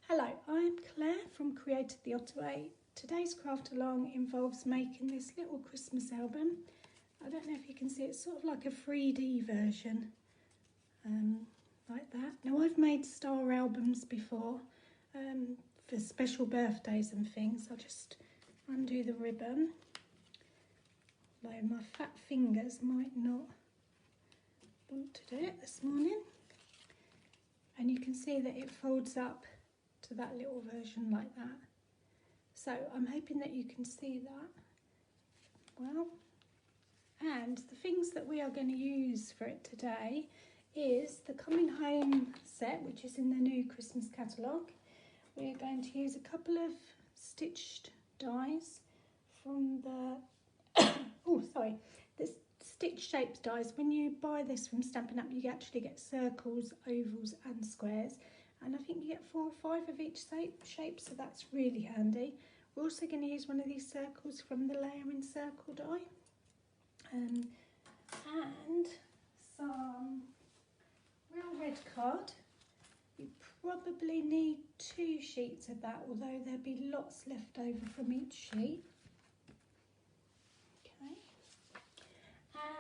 Hello, I'm Claire from Created the Ottaway. Today's craft along involves making this little Christmas album. I don't know if you can see, it's sort of like a 3D version, like that. Now I've made star albums before for special birthdays and things. I'll just undo the ribbon, although my fat fingers might not want to do it this morning. And you can see that it folds up to that little version like that. So I'm hoping that you can see that well. And the things that we are going to use for it today is the Coming Home set, which is in the new Christmas catalogue. We're going to use a couple of stitched dies from the the stitch shaped dies. When you buy this from Stampin' Up, you actually get circles, ovals and squares, and I think you get 4 or 5 of each shape, so that's really handy. We're also going to use one of these circles from the Layering Circle die, and some real red card. You probably need 2 sheets of that, although there'll be lots left over from each sheet. Okay,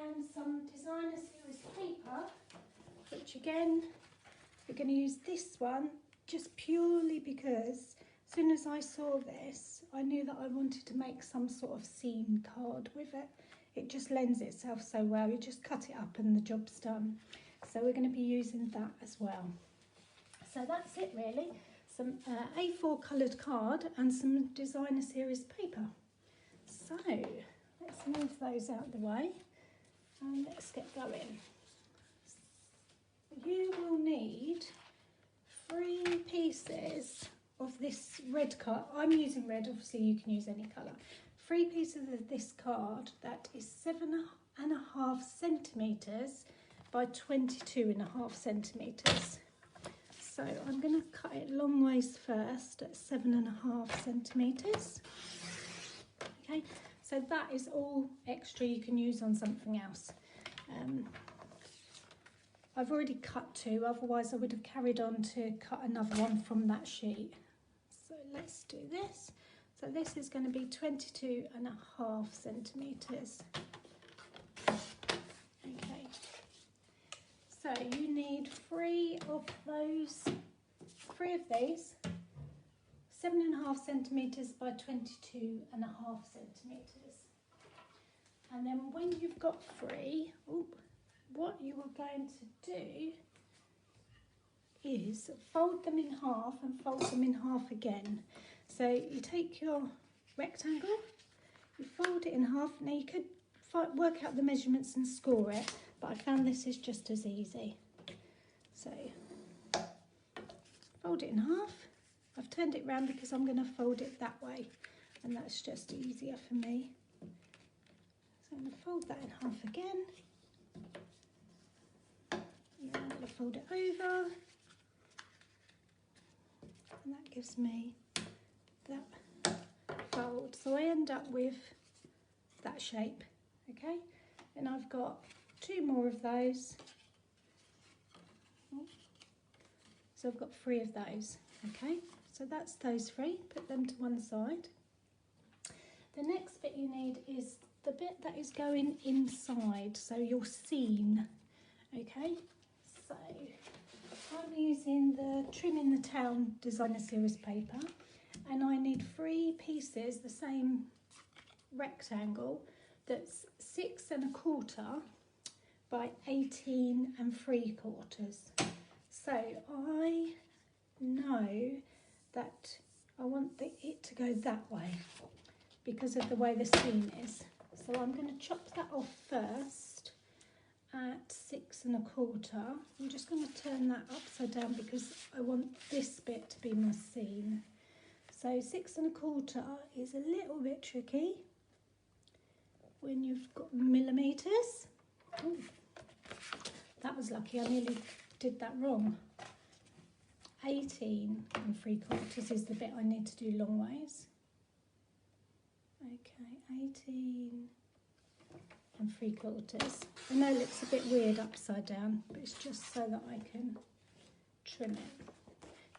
and some Designer Series paper, which again we're going to use this one just purely because as soon as I saw this, I knew that I wanted to make some sort of scene card with it. It just lends itself so well. You just cut it up and the job's done. So we're going to be using that as well. So that's it really. Some A4 coloured card and some Designer Series paper. So let's move those out of the way and let's get going. You will need 3 pieces of this red card. I'm using red, obviously you can use any colour. 3 pieces of this card that is 7.5 centimetres by 22.5 centimetres. So I'm going to cut it long ways first at 7.5 centimetres. Okay, so that is all extra you can use on something else. I've already cut 2, otherwise I would have carried on to cut another one from that sheet. So let's do this. So this is going to be 22.5 centimetres. Okay, so you need 3 of these, 7.5 centimetres by 22.5 centimetres. And then when you've got 3, what you are going to do is fold them in half and fold them in half again. So you take your rectangle, you fold it in half. Now you could work out the measurements and score it, but I found this is just as easy. So fold it in half. I've turned it round because I'm going to fold it that way, and that's just easier for me. So I'm going to fold that in half again. And then I'm going to fold it over, and that gives me that fold. So I end up with that shape. Okay, and I've got 2 more of those. So I've got 3 of those. Okay, so that's those 3. Put them to one side. The next bit you need is the bit that is going inside, so your seam. Okay, so I'm using the Trim in the Town Designer Series paper, and I need 3 pieces, the same rectangle, that's 6.25 by 18 3/4. So I know that I want it to go that way because of the way the seam is. So I'm going to chop that off first at 6.25. I'm just going to turn that upside down because I want this bit to be my seam. So 6.25 is a little bit tricky when you've got millimetres. Ooh, that was lucky, I nearly did that wrong. 18 3/4 is the bit I need to do long ways. Okay, 18 3/4. I know it looks a bit weird upside down, but it's just so that I can trim it.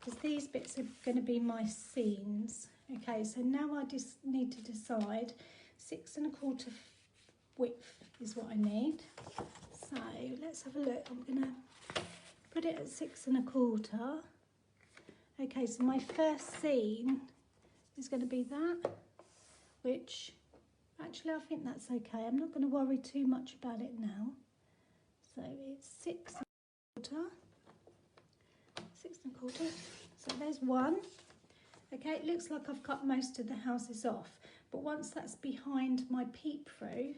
because these bits are going to be my seams. Okay, so now I just need to decide 6 1/4 width is what I need. So let's have a look. I'm going to put it at 6 1/4. Okay, so my first seam is going to be that, which actually I think that's okay. I'm not going to worry too much about it now. So it's 6 1/4. 6 1/4. So there's one. Okay, it looks like I've cut most of the houses off, but once that's behind my peep through,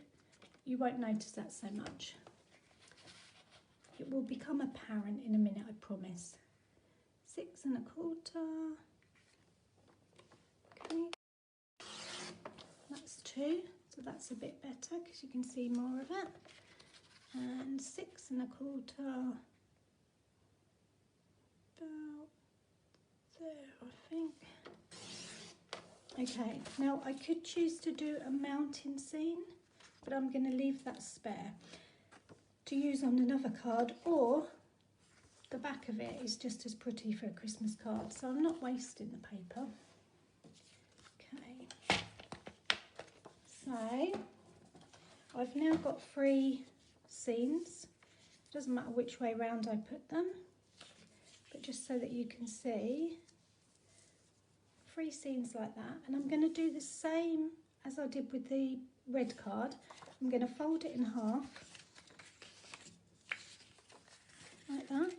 you won't notice that so much. It will become apparent in a minute, I promise. 6 1/4. Okay, that's 2, so that's a bit better because you can see more of it. And 6 1/4. About there, I think. Okay, now I could choose to do a mountain scene, but I'm going to leave that spare to use on another card, or the back of it is just as pretty for a Christmas card, so I'm not wasting the paper. Okay, so I've now got 3 scenes. Doesn't matter which way round I put them, but just so that you can see, 3 scenes like that. And I'm going to do the same as I did with the red card. I'm going to fold it in half like that.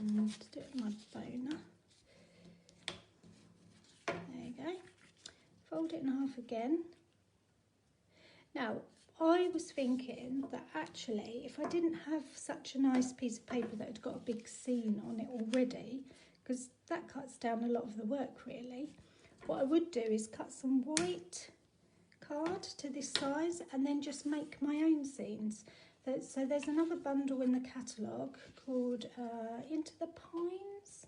And do it with my boner. There you go. Fold it in half again. Now, I was thinking that actually, if I didn't have such a nice piece of paper that had got a big scene on it already, because that cuts down a lot of the work really, what I would do is cut some white card to this size and then just make my own scenes. So there's another bundle in the catalogue called Into the Pines,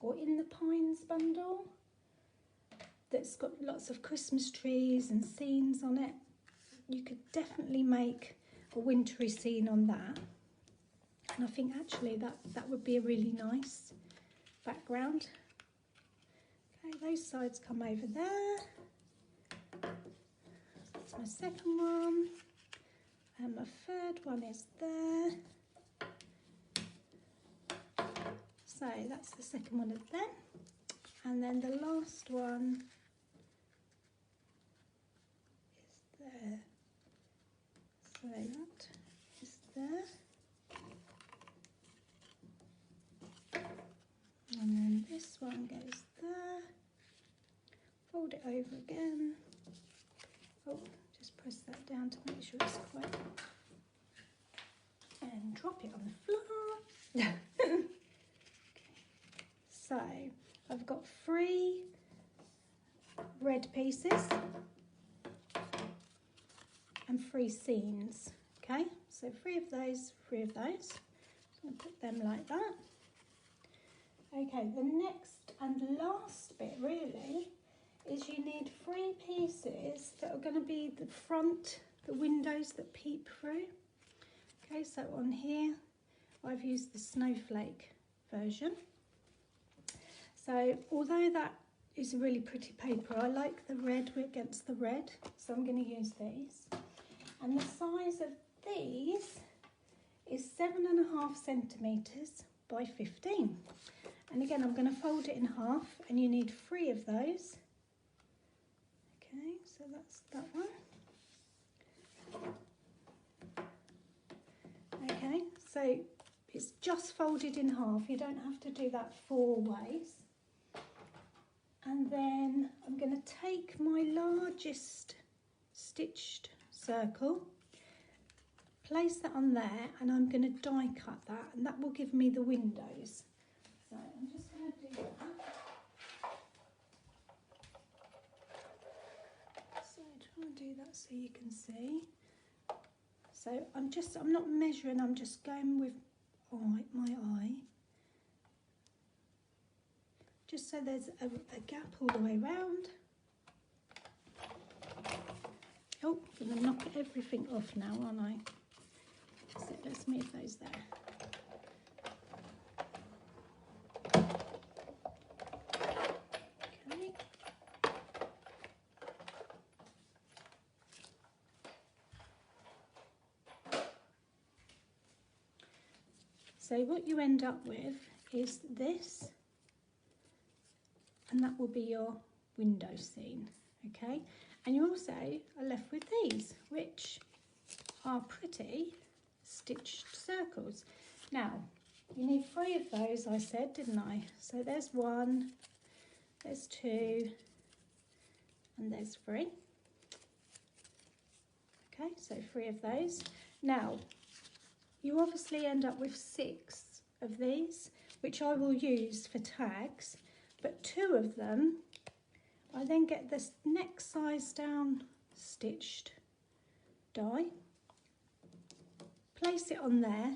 or In the Pines bundle, that's got lots of Christmas trees and scenes on it. You could definitely make a wintry scene on that, and I think actually that would be a really nice background. Okay, those sides come over there. That's my second one, and my third one is there. So that's the second one of them, and then the last one is there. So that is there, and then this one goes there. Fold it over again. Oh, just press that down to make sure it's quite, and drop it on the floor. Okay. So I've got 3 red pieces and 3 scenes. Okay, so 3 of those, 3 of those. I'm going to put them like that. Okay, the next and last bit really is you need 3 pieces that are going to be the front, the windows that peep through. Okay, so on here I've used the snowflake version. So although that is a really pretty paper, I like the red against the red, so I'm going to use these. And the size of these is 7.5 centimetres by 15. And again, I'm going to fold it in half, and you need 3 of those. Okay, so that's that one. Okay, so it's just folded in half. You don't have to do that 4 ways. And then I'm going to take my largest stitched circle, place that on there, and I'm going to die cut that, and that will give me the windows. So I'm just going to do that. So try and do that so you can see. So I'm not measuring, I'm just going with my eye. Just so there's a gap all the way round. Oh, I'm going to knock everything off now, aren't I? So let's move those there. Okay. So what you end up with is this, and that will be your window scene, okay? And you also are left with these, which are pretty stitched circles. Now, you need 3 of those, I said, didn't I? So there's 1, there's 2, and there's 3. Okay, so 3 of those. Now, you obviously end up with 6 of these, which I will use for tags, but 2 of them, I then get this next size down stitched die, place it on there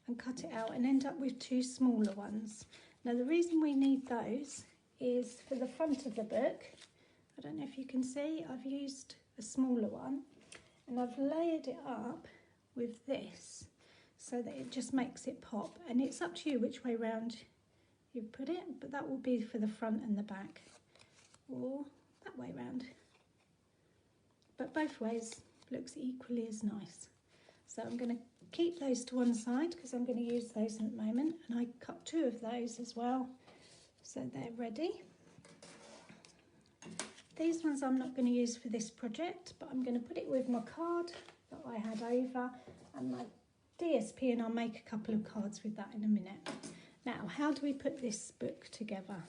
and cut it out and end up with 2 smaller ones. Now the reason we need those is for the front of the book. I don't know if you can see, I've used a smaller one and I've layered it up with this so that it just makes it pop, and it's up to you which way round you put it, but that will be for the front and the back, or that way round, but both ways looks equally as nice. So I'm going to keep those to one side because I'm going to use those at the moment, and I cut 2 of those as well, so they're ready. These ones I'm not going to use for this project, but I'm going to put it with my card that I had over and my DSP, and I'll make a couple of cards with that in a minute. Now, how do we put this book together?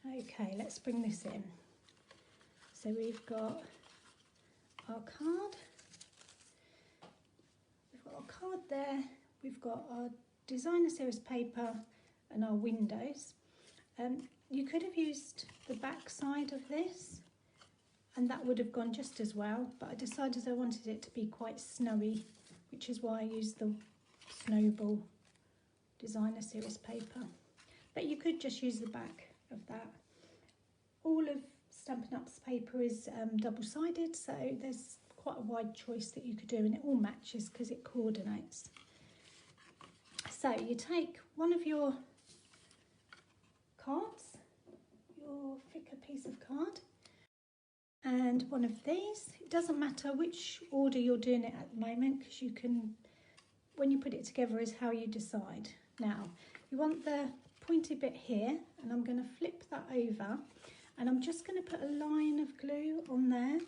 Okay, let's bring this in. So we've got our card. We've got our card there. We've got our designer series paper and our windows. You could have used the back side of this, and that would have gone just as well, but I decided I wanted it to be quite snowy, which is why I used the Snowball designer series paper. But you could just use the back of that. All of Stampin' Up's paper is double-sided, so there's quite a wide choice that you could do, and it all matches because it coordinates. So you take one of your cards, your thicker piece of card, and one of these. It doesn't matter which order you're doing it at the moment, because you can, when you put it together, is how you decide. Now, you want the pointy bit here, and I'm going to flip that over, and I'm just going to put a line of glue on there.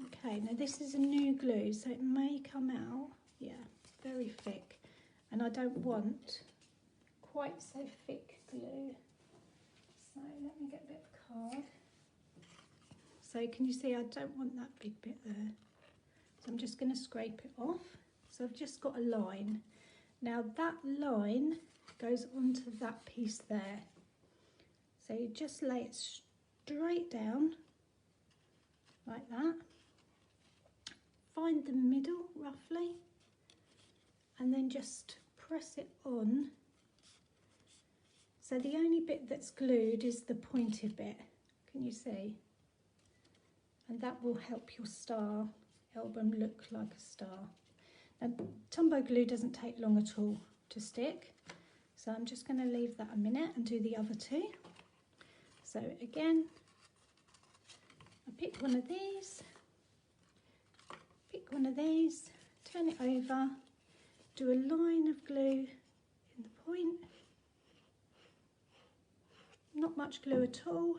Okay, now this is a new glue, so it may come out, yeah, very thick, and I don't want quite so thick glue. So let me get a bit of card. So can you see I don't want that big bit there. So I'm just going to scrape it off. So I've just got a line. Now that line goes onto that piece there. So you just lay it straight down like that. Find the middle roughly, and then just press it on. So the only bit that's glued is the pointed bit. Can you see? And that will help your star album look like a star. Now, Tombow glue doesn't take long at all to stick, so I'm just going to leave that a minute and do the other 2. So again, I pick one of these, turn it over, do a line of glue in the point, not much glue at all,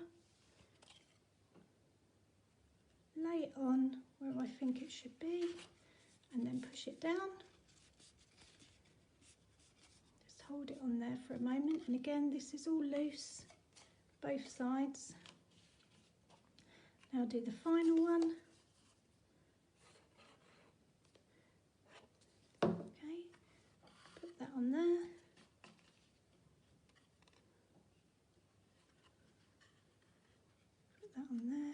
lay it on where I think it should be, and then push it down. Just hold it on there for a moment, and again this is all loose, both sides. Now do the final one. Okay, put that on there. Put that on there.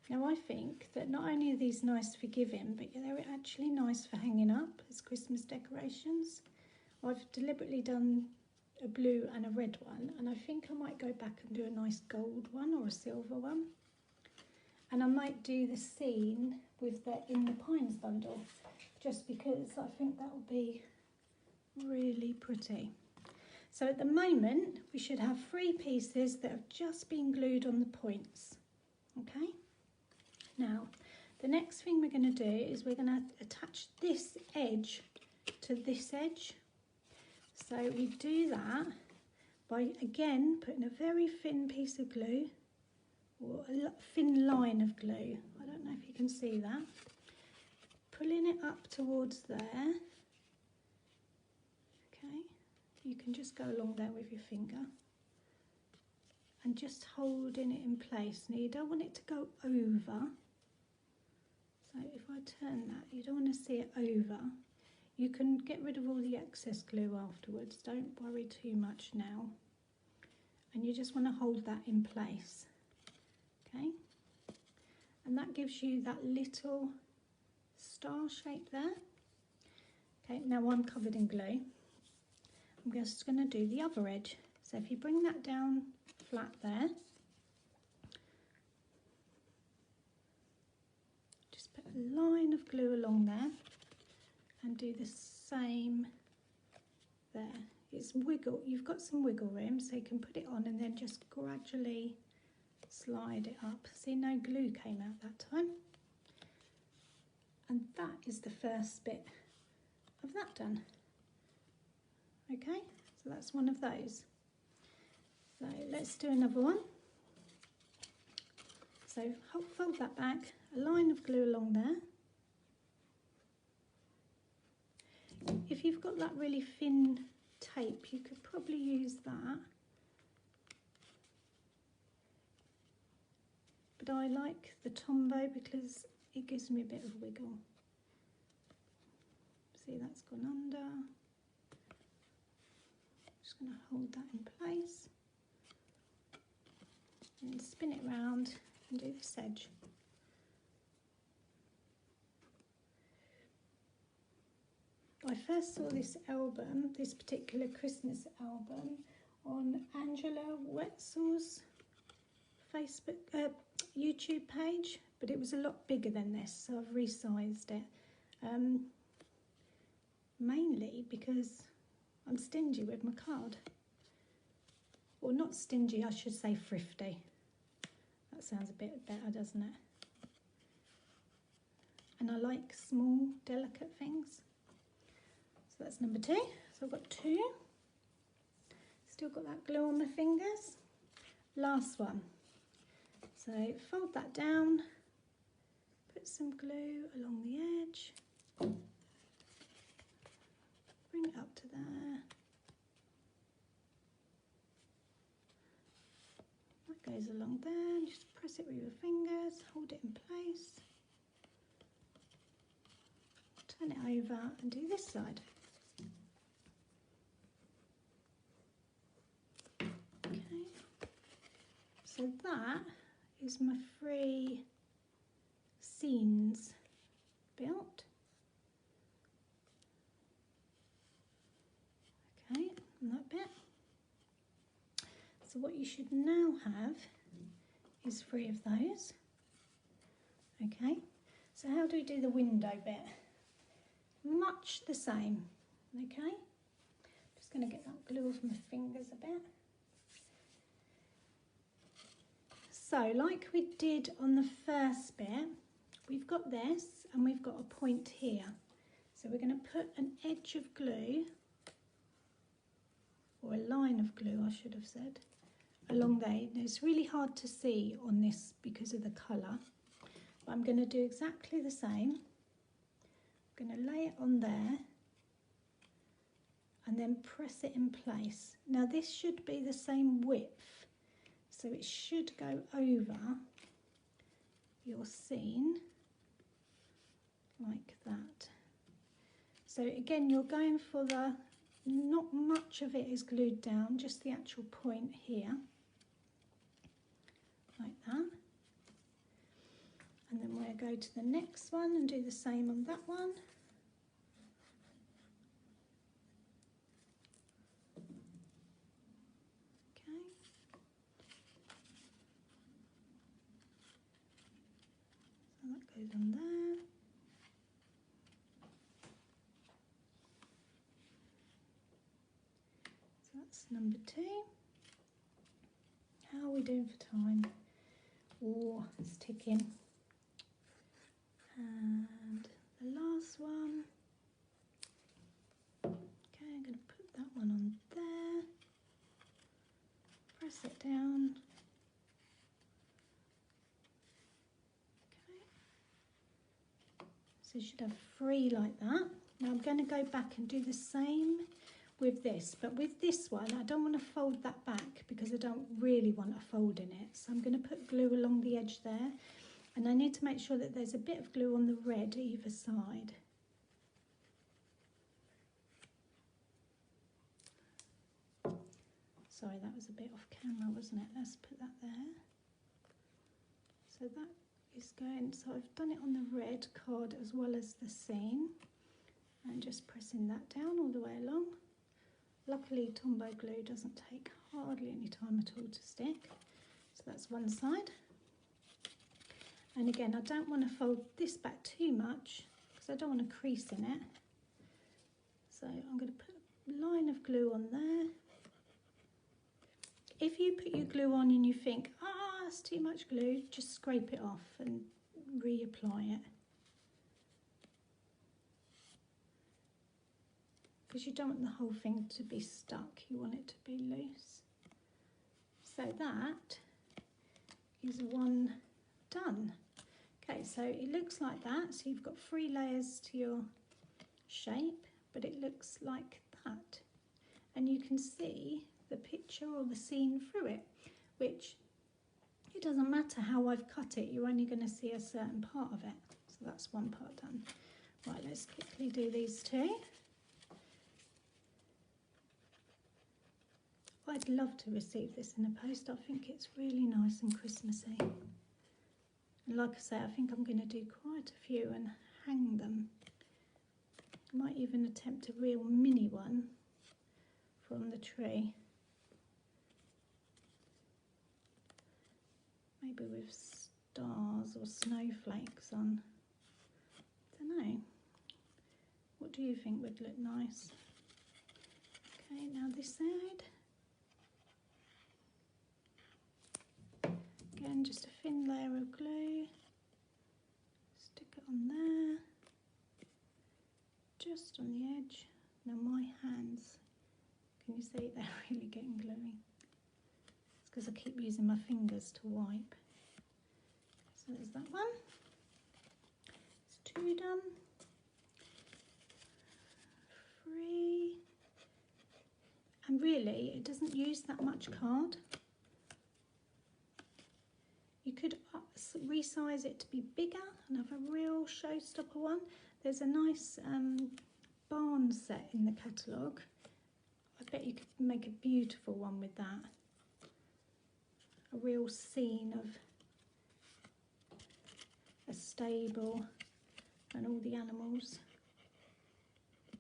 Now I think that not only are these nice for giving, but they're actually nice for hanging up as Christmas decorations. I've deliberately done a blue and a red one, and I think I might go back and do a nice gold one or a silver one. And I might do the scene with the In the Pines bundle. just because I think that will be really pretty. So at the moment we should have 3 pieces that have just been glued on the points. Okay, now the next thing we're going to do is we're going to attach this edge to this edge. So we do that by again putting a very thin piece of glue, or a thin line of glue. I don't know if you can see that. Pulling it up towards there. Okay, you can just go along there with your finger and just holding it in place. Now you don't want it to go over. So if I turn that, you don't want to see it over. You can get rid of all the excess glue afterwards. Don't worry too much now. And you just want to hold that in place. Okay, and that gives you that little star shape there. Okay, now I'm covered in glue. I'm just going to do the other edge. So if you bring that down flat there, just put a line of glue along there and do the same there. It's wiggle, you've got some wiggle room, so you can put it on and then just gradually slide it up. See, no glue came out that time. And that is the first bit of that done. Okay, so that's one of those. So let's do another one. So fold that back, a line of glue along there. If you've got that really thin tape, you could probably use that. But I like the Tombow because it gives me a bit of wiggle. See, that's gone under. Just going to hold that in place and spin it round and do this edge. I first saw this album, this particular Christmas album, on Angela Wetzel's Facebook, YouTube page, but it was a lot bigger than this, so I've resized it. Mainly because I'm stingy with my card. Or not stingy, I should say thrifty. That sounds a bit better, doesn't it? And I like small, delicate things. So that's number 2. So I've got 2. Still got that glue on my fingers. Last one. So fold that down, put some glue along the edge, bring it up to there. That goes along there, and just press it with your fingers, hold it in place, turn it over and do this side. Okay, so that is my 3 scenes built. Okay, and that bit. So what you should now have is 3 of those. Okay, so how do we do the window bit? Much the same. Okay, just going to get that glue off my fingers a bit. So like we did on the first bit, we've got this and we've got a point here. So we're going to put an edge of glue, or a line of glue I should have said, along there. Now, it's really hard to see on this because of the colour, but I'm going to do exactly the same. I'm going to lay it on there and then press it in place. Now this should be the same width, so it should go over your scene like that. So again, you're going for the, not much of it is glued down, just the actual point here, like that. And then we'll go to the next one and do the same on that one. That goes on there. that's number 2. How are we doing for time? Oh, it's ticking. And the last one. Okay, I'm going to put that one on there. Press it down. Okay. So you should have 3 like that. Now I'm going to go back and do the same with this, but with this one I don't want to fold that back because I don't really want a fold in it. So I'm going to put glue along the edge there, and I need to make sure that there's a bit of glue on the red either side. Sorry, that was a bit off camera, wasn't it? Let's put that there. So that is going, so I've done it on the red card as well as the seam, and just pressing that down all the way along. Luckily Tombow glue doesn't take hardly any time at all to stick. So that's one side. And again, I don't want to fold this back too much because I don't want a crease in it. So I'm going to put a line of glue on there. If you put your glue on and you think, it's too much glue, just scrape it off and reapply it. Because you don't want the whole thing to be stuck, you want it to be loose. So that is one done. Okay, so it looks like that. So you've got 3 layers to your shape, but it looks like that. And you can see the picture or the scene through it, which it doesn't matter how I've cut it, you're only going to see a certain part of it. So that's one part done. Right, let's quickly do these 2. I'd love to receive this in a post. I think it's really nice and Christmassy. And like I say, I think I'm going to do quite a few and hang them. I might even attempt a real mini one from the tree. Maybe with stars or snowflakes on. I don't know. What do you think would look nice? Okay, now this side. Again, just a thin layer of glue. Stick it on there. Just on the edge. Now my hands, can you see they're really getting gluey? It's because I keep using my fingers to wipe. So there's that one. It's 2 done. 3. And really, it doesn't use that much card. You could resize it to be bigger and have a real showstopper one. There's a nice barn set in the catalogue. I bet you could make a beautiful one with that. A real scene of a stable and all the animals.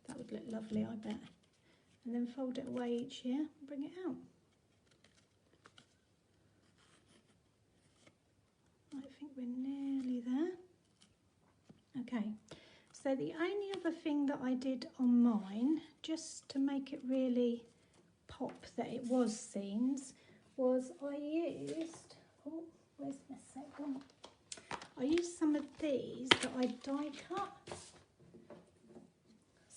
That would look lovely, I bet. And then fold it away each year and bring it out. I think we're nearly there. Okay, so the only other thing that I did on mine, just to make it really pop that it was scenes, was I used, oh, where's my second? I used some of these that I die cut.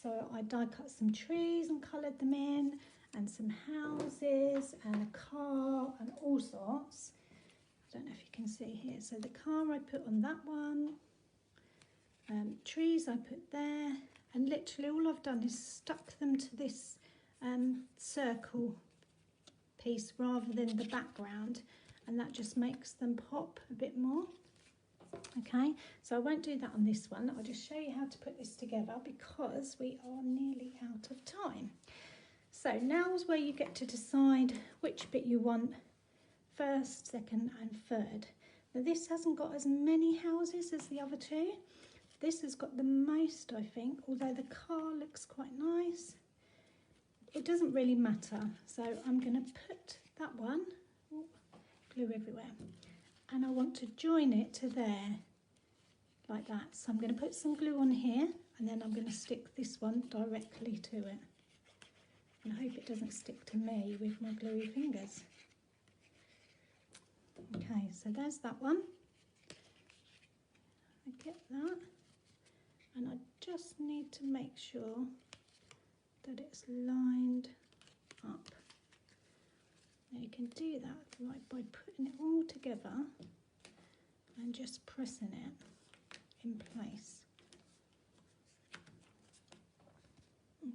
So I die cut some trees and coloured them in, and some houses and a car and all sorts. I don't know if you can see here. So the car I put on that one, trees I put there, and literally all I've done is stuck them to this circle piece rather than the background, and that just makes them pop a bit more. Okay, so I won't do that on this one. I'll just show you how to put this together because we are nearly out of time. So now's where you get to decide which bit you want first, second and third. Now this hasn't got as many houses as the other 2. This has got the most, I think, although the car looks quite nice. It doesn't really matter. So I'm going to put that one, glue everywhere, and I want to join it to there, like that. So I'm going to put some glue on here, and then I'm going to stick this one directly to it. And I hope it doesn't stick to me with my gluey fingers. Okay, so there's that one. I get that, and I just need to make sure that it's lined up. Now you can do that right by putting it all together and just pressing it in place.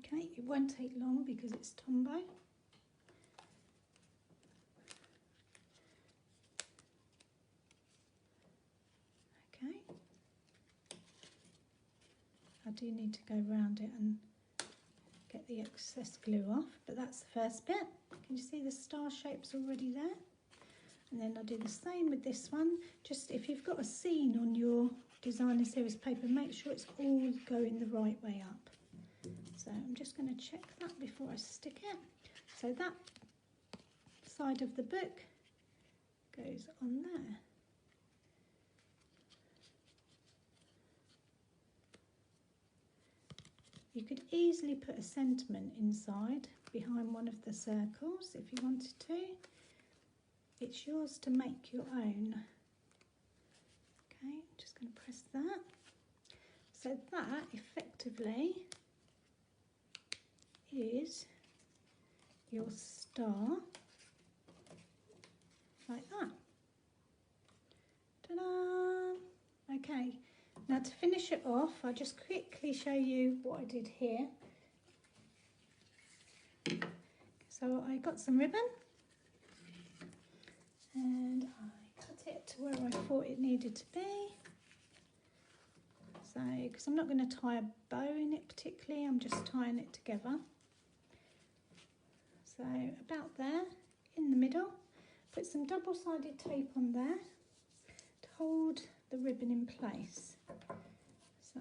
Okay, it won't take long because it's Tombow. Okay, I do need to go around it and get the excess glue off, but that's the first bit. Can you see the star shapes already there? And then I'll do the same with this one. Just if you've got a scene on your designer series paper, make sure it's all going the right way up. So I'm just going to check that before I stick it. So that side of the book goes on there. You could easily put a sentiment inside behind one of the circles if you wanted to. It's yours to make your own. Okay, I'm just going to press that. So that effectively is your star, like that. Ta-da! Okay, now to finish it off, I'll just quickly show you what I did here. So I got some ribbon and I cut it to where I thought it needed to be. So, because I'm not going to tie a bow in it particularly, I'm just tying it together. So about there, in the middle, put some double-sided tape on there to hold the ribbon in place. So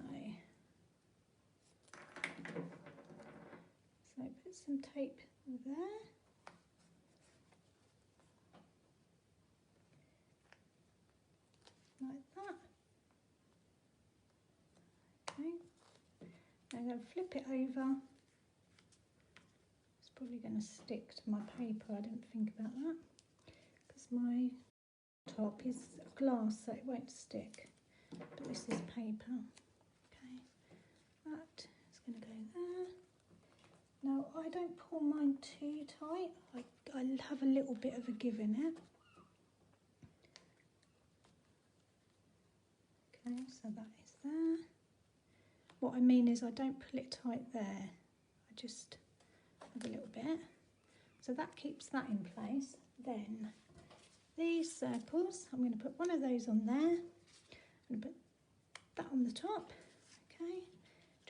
put some tape there. Like that. Okay. I'm going to flip it over. It's probably going to stick to my paper. I didn't think about that because my top is glass, so it won't stick. But this is paper. Okay, that is going to go there. Now I don't pull mine too tight. I have a little bit of a give in it. Okay, so that is there. What I mean is I don't pull it tight there. I just have a little bit. So that keeps that in place. Then these circles, I'm going to put one of those on there and put that on the top. Okay,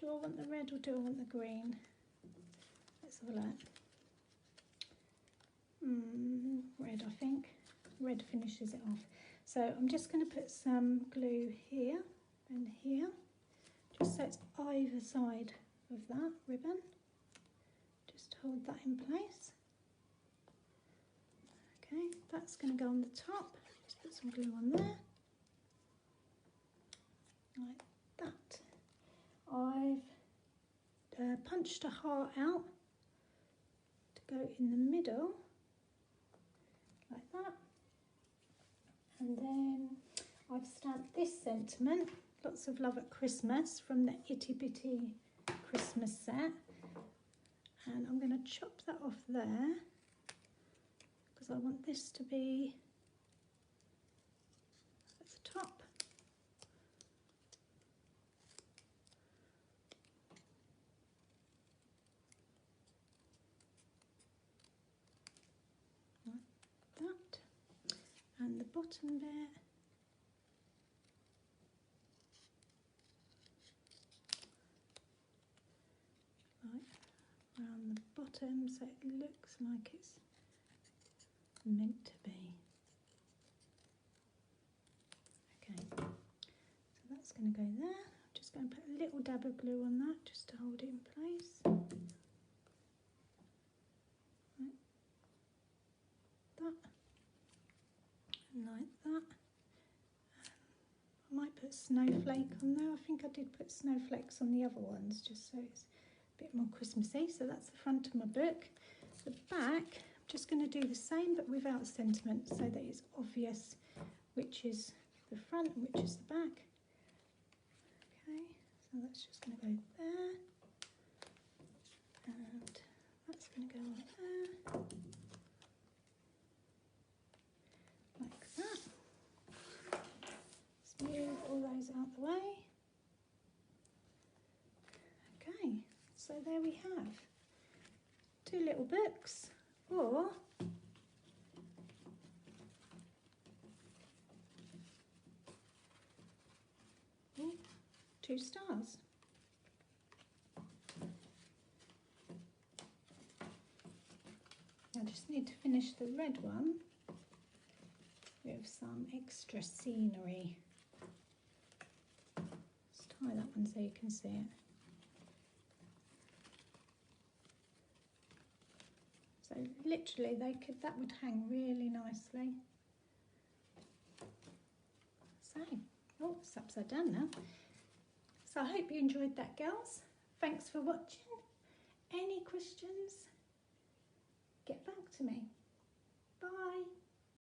do I want the red or do I want the green? Let's have a look. Red, I think. Red finishes it off. So I'm just going to put some glue here and here, just so it's either side of that ribbon. Just hold that in place. Okay, that's going to go on the top. Just put some glue on there. Like that. I've punched a heart out to go in the middle, like that. And then I've stamped this sentiment, Lots of Love at Christmas, from the Itty Bitty Christmas set. And I'm going to chop that off there because I want this to be at the top. Like that. And the bottom bit, like around the bottom, so it looks like it's meant to be. Okay, so that's going to go there. I'm just going to put a little dab of glue on that just to hold it in place. Like that. And like that. I might put snowflake on there. I think I did put snowflakes on the other ones just so it's a bit more Christmassy. So that's the front of my book. The back, I'm just going to do the same but without sentiment so that it's obvious which is the front and which is the back. Okay, so that's just going to go there. And that's going to go on there. Like that. Let's move all those out the way. Okay, so there we have 2 little books, or ooh, 2 stars. I just need to finish the red one with some extra scenery. Let's tie that one so you can see it. So literally that would hang really nicely. So, oh, it's upside down now. So I hope you enjoyed that, girls. Thanks for watching. Any questions? Get back to me. Bye.